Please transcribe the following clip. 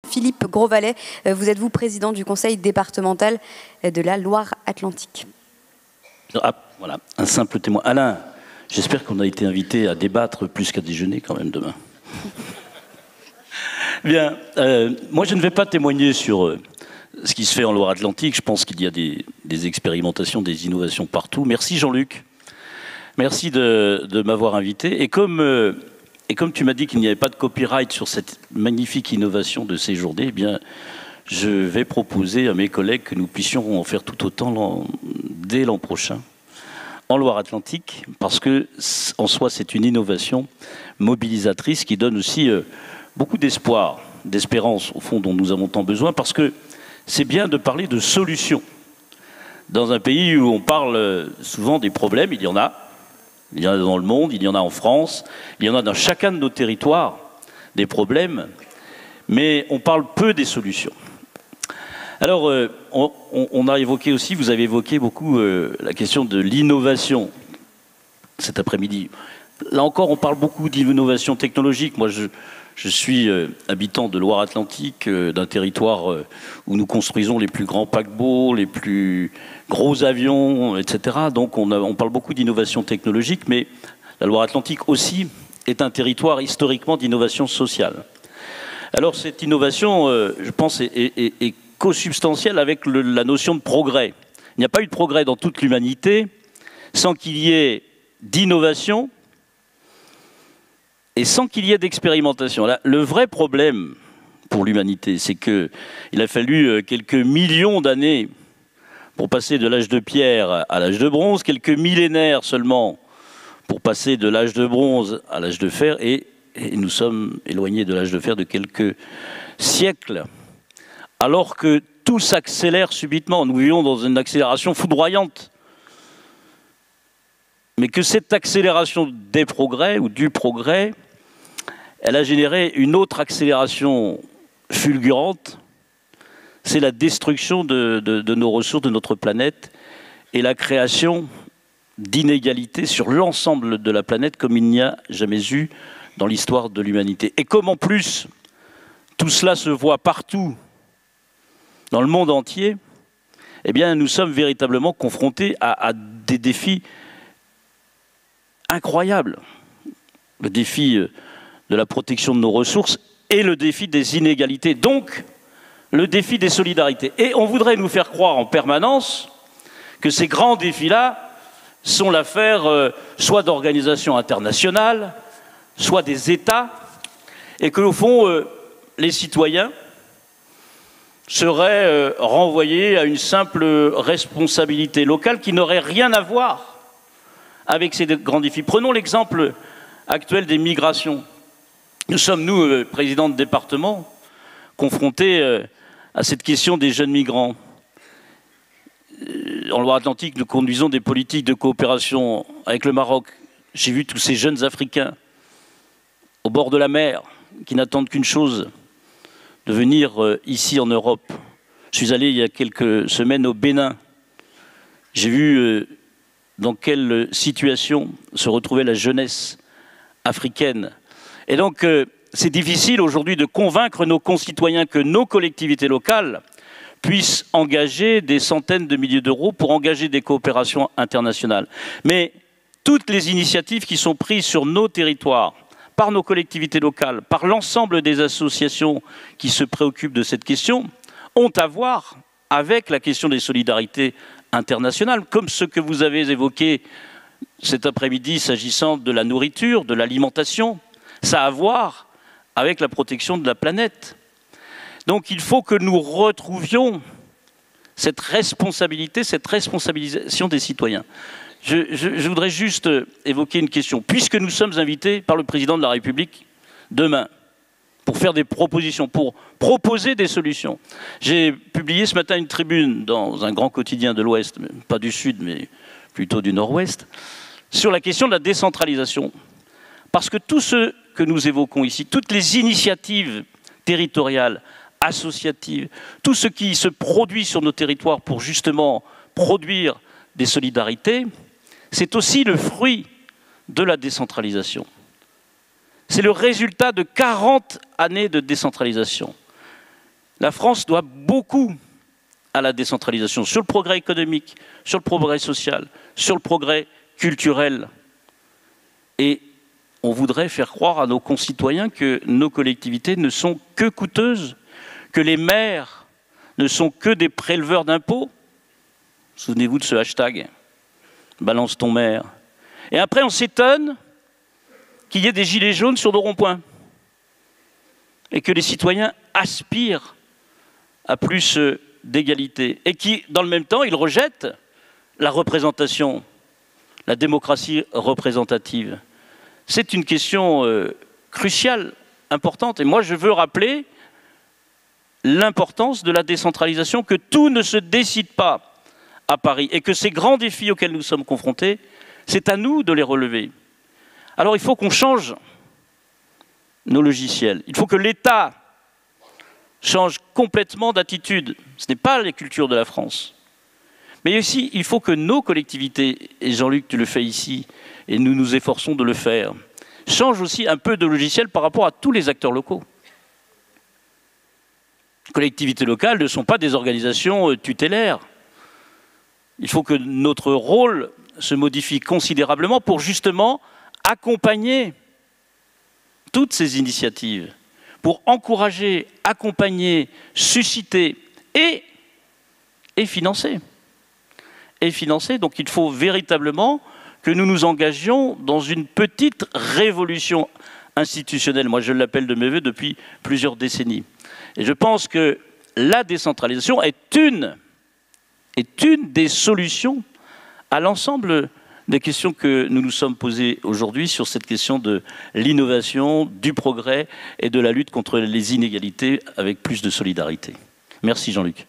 Philippe Grosvalet, vous êtes président du conseil départemental de la Loire-Atlantique. Ah, voilà, un simple témoin. Alain, j'espère qu'on a été invité à débattre plus qu'à déjeuner quand même demain. Bien, moi je ne vais pas témoigner sur ce qui se fait en Loire-Atlantique. Je pense qu'il y a des expérimentations, des innovations partout. Merci Jean-Luc. Merci de m'avoir invité. Et comme tu m'as dit qu'il n'y avait pas de copyright sur cette magnifique innovation de ces journées, eh bien, je vais proposer à mes collègues que nous puissions en faire tout autant dès l'an prochain en Loire-Atlantique, parce que en soi c'est une innovation mobilisatrice qui donne aussi beaucoup d'espoir, d'espérance au fond dont nous avons tant besoin, parce que c'est bien de parler de solutions. Dans un pays où on parle souvent des problèmes, il y en a dans le monde, il y en a en France, il y en a dans chacun de nos territoires, des problèmes, mais on parle peu des solutions. Alors, on a évoqué aussi, vous avez évoqué beaucoup la question de l'innovation cet après-midi. Là encore, on parle beaucoup d'innovation technologique. Moi, je suis habitant de Loire-Atlantique, d'un territoire où nous construisons les plus grands paquebots, les plus gros avions, etc. Donc on parle beaucoup d'innovation technologique, mais la Loire-Atlantique aussi est un territoire historiquement d'innovation sociale. Alors cette innovation, je pense, est co-substantielle avec la notion de progrès. Il n'y a pas eu de progrès dans toute l'humanité sans qu'il y ait d'innovation et sans qu'il y ait d'expérimentation. Le vrai problème pour l'humanité, c'est qu'il a fallu quelques millions d'années pour passer de l'âge de pierre à l'âge de bronze, quelques millénaires seulement pour passer de l'âge de bronze à l'âge de fer, et nous sommes éloignés de l'âge de fer de quelques siècles. Alors que tout s'accélère subitement, nous vivons dans une accélération foudroyante. Mais que cette accélération des progrès, ou du progrès, elle a généré une autre accélération fulgurante, c'est la destruction de nos ressources, de notre planète, et la création d'inégalités sur l'ensemble de la planète comme il n'y a jamais eu dans l'histoire de l'humanité. Et comme en plus, tout cela se voit partout, dans le monde entier, eh bien, nous sommes véritablement confrontés à des défis incroyables. Le défi de la protection de nos ressources et le défi des inégalités, donc le défi des solidarités. Et on voudrait nous faire croire en permanence que ces grands défis-là sont l'affaire soit d'organisations internationales, soit des États, et que, au fond, les citoyens seraient renvoyés à une simple responsabilité locale qui n'aurait rien à voir avec ces grands défis. Prenons l'exemple actuel des migrations. Nous sommes, nous, présidents de département, confrontés à cette question des jeunes migrants. En Loire-Atlantique, nous conduisons des politiques de coopération avec le Maroc. J'ai vu tous ces jeunes Africains au bord de la mer qui n'attendent qu'une chose, de venir ici en Europe. Je suis allé il y a quelques semaines au Bénin. J'ai vu dans quelle situation se retrouvait la jeunesse africaine. Et donc, c'est difficile aujourd'hui de convaincre nos concitoyens que nos collectivités locales puissent engager des centaines de milliers d'euros pour engager des coopérations internationales. Mais toutes les initiatives qui sont prises sur nos territoires, par nos collectivités locales, par l'ensemble des associations qui se préoccupent de cette question, ont à voir avec la question des solidarités internationales, comme ce que vous avez évoqué cet après-midi s'agissant de la nourriture, de l'alimentation. Ça a à voir avec la protection de la planète. Donc il faut que nous retrouvions cette responsabilité, cette responsabilisation des citoyens. Je voudrais juste évoquer une question. Puisque nous sommes invités par le président de la République demain pour faire des propositions, pour proposer des solutions. J'ai publié ce matin une tribune dans un grand quotidien de l'Ouest, pas du Sud, mais plutôt du Nord-Ouest, sur la question de la décentralisation. Parce que tout ce que nous évoquons ici, toutes les initiatives territoriales, associatives, tout ce qui se produit sur nos territoires pour justement produire des solidarités, c'est aussi le fruit de la décentralisation. C'est le résultat de 40 années de décentralisation. La France doit beaucoup à la décentralisation, sur le progrès économique, sur le progrès social, sur le progrès culturel. Et on voudrait faire croire à nos concitoyens que nos collectivités ne sont que coûteuses, que les maires ne sont que des préleveurs d'impôts. Souvenez-vous de ce hashtag, balance ton maire. Et après, on s'étonne qu'il y ait des gilets jaunes sur nos ronds-points et que les citoyens aspirent à plus d'égalité et qui, dans le même temps, ils rejettent la représentation, la démocratie représentative. C'est une question cruciale, importante. Et moi, je veux rappeler l'importance de la décentralisation, que tout ne se décide pas à Paris et que ces grands défis auxquels nous sommes confrontés, c'est à nous de les relever. Alors il faut qu'on change nos logiciels. Il faut que l'État change complètement d'attitude. Ce n'est pas la culture de la France. Mais aussi, il faut que nos collectivités, et Jean-Luc, tu le fais ici, et nous nous efforçons de le faire, changent aussi un peu de logiciel par rapport à tous les acteurs locaux. Les collectivités locales ne sont pas des organisations tutélaires. Il faut que notre rôle se modifie considérablement pour justement accompagner toutes ces initiatives, pour encourager, accompagner, susciter et financer. Et financer, donc il faut véritablement que nous nous engagions dans une petite révolution institutionnelle. Moi, je l'appelle de mes voeux depuis plusieurs décennies. Et je pense que la décentralisation est une des solutions à l'ensemble des questions que nous nous sommes posées aujourd'hui sur cette question de l'innovation, du progrès et de la lutte contre les inégalités avec plus de solidarité. Merci Jean-Luc.